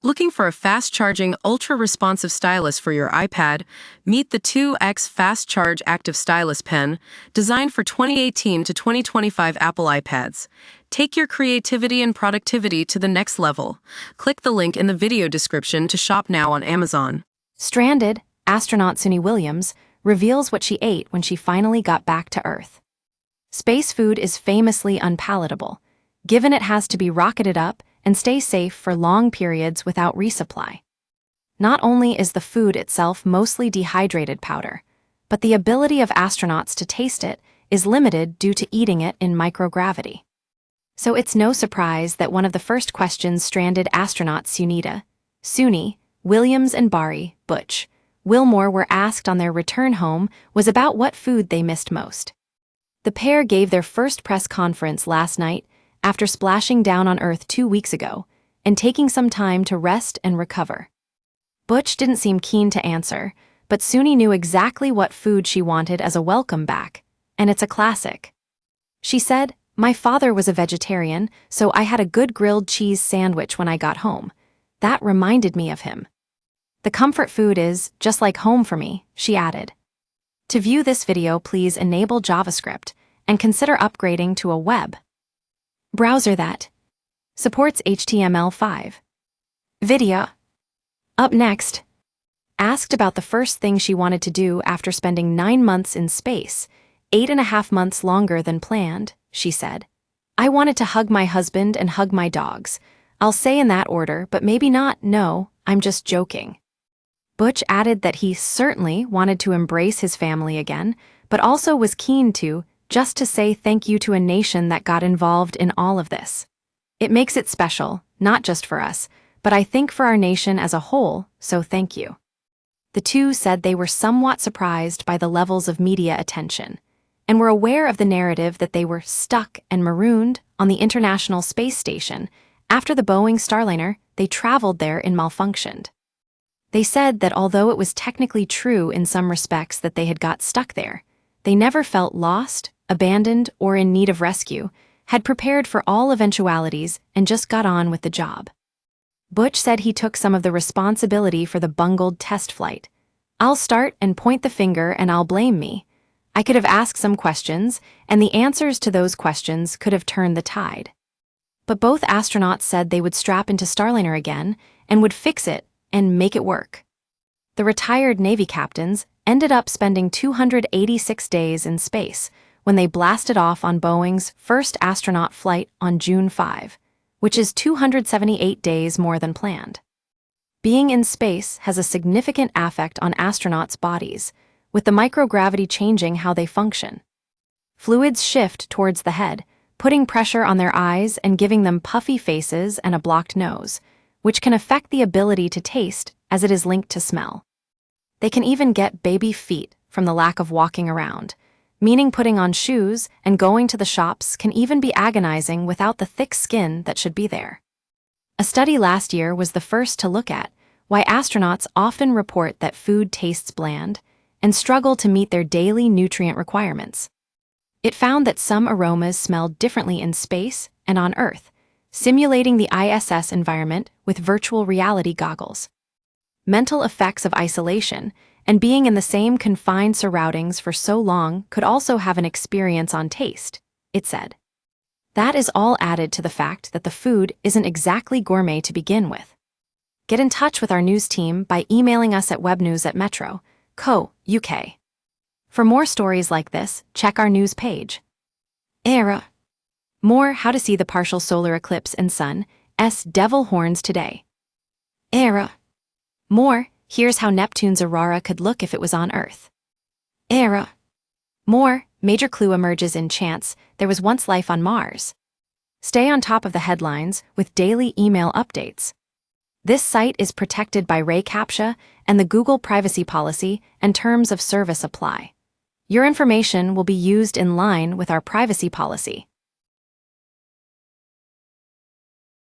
Looking for a fast-charging, ultra-responsive stylus for your iPad? Meet the 2X Fast Charge Active Stylus Pen, designed for 2018 to 2025 Apple iPads. Take your creativity and productivity to the next level. Click the link in the video description to shop now on Amazon. Stranded, astronaut Suni Williams reveals what she ate when she finally got back to Earth. Space food is famously unpalatable, given it has to be rocketed up and stay safe for long periods without resupply. Not only is the food itself mostly dehydrated powder, but the ability of astronauts to taste it is limited due to eating it in microgravity. So it's no surprise that one of the first questions stranded astronauts Suni, Williams and Butch Wilmore were asked on their return home was about what food they missed most. The pair gave their first press conference last night after splashing down on Earth 2 weeks ago and taking some time to rest and recover. Butch didn't seem keen to answer, but Suni knew exactly what food she wanted as a welcome back, and it's a classic. She said, "My father was a vegetarian, so I had a good grilled cheese sandwich when I got home. That reminded me of him. The comfort food is just like home for me," she added. To view this video, please enable JavaScript and consider upgrading to a web browser that supports HTML5. Video. Up next. Asked about the first thing she wanted to do after spending 9 months in space, 8.5 months longer than planned, she said, "I wanted to hug my husband and hug my dogs. I'll say in that order, but maybe not. No, I'm just joking." Butch added that he certainly wanted to embrace his family again, but also was keen to just to say thank you to a nation that got involved in all of this. "It makes it special, not just for us, but I think for our nation as a whole, so thank you." The two said they were somewhat surprised by the levels of media attention, and were aware of the narrative that they were stuck and marooned on the International Space Station after the Boeing Starliner they traveled there in malfunctioned. They said that although it was technically true in some respects that they had got stuck there, they never felt lost, abandoned, or in need of rescue, had prepared for all eventualities and just got on with the job. Butch said he took some of the responsibility for the bungled test flight. "I'll start and point the finger and I'll blame me. I could have asked some questions, and the answers to those questions could have turned the tide." But both astronauts said they would strap into Starliner again and would fix it and make it work. The retired Navy captains ended up spending 286 days in space when they blasted off on Boeing's first astronaut flight on June 5, which is 278 days more than planned. Being in space has a significant effect on astronauts' bodies, with the microgravity changing how they function. Fluids shift towards the head, putting pressure on their eyes and giving them puffy faces and a blocked nose, which can affect the ability to taste as it is linked to smell. They can even get baby feet from the lack of walking around, meaning putting on shoes and going to the shops can even be agonizing without the thick skin that should be there. A study last year was the first to look at why astronauts often report that food tastes bland and struggle to meet their daily nutrient requirements. It found that some aromas smelled differently in space and on Earth, simulating the ISS environment with virtual reality goggles. Mental effects of isolation and being in the same confined surroundings for so long could also have an experience on taste, it said. That is all added to the fact that the food isn't exactly gourmet to begin with. Get in touch with our news team by emailing us at webnews@metro.co.uk. For more stories like this, check our news page. More how to see the partial solar eclipse and sun's devil horns today. More, here's how Neptune's aurora could look if it was on Earth. More, major clue emerges in chance there was once life on Mars. Stay on top of the headlines with daily email updates. This site is protected by Ray CAPTCHA, and the Google privacy policy and terms of service apply. Your information will be used in line with our privacy policy.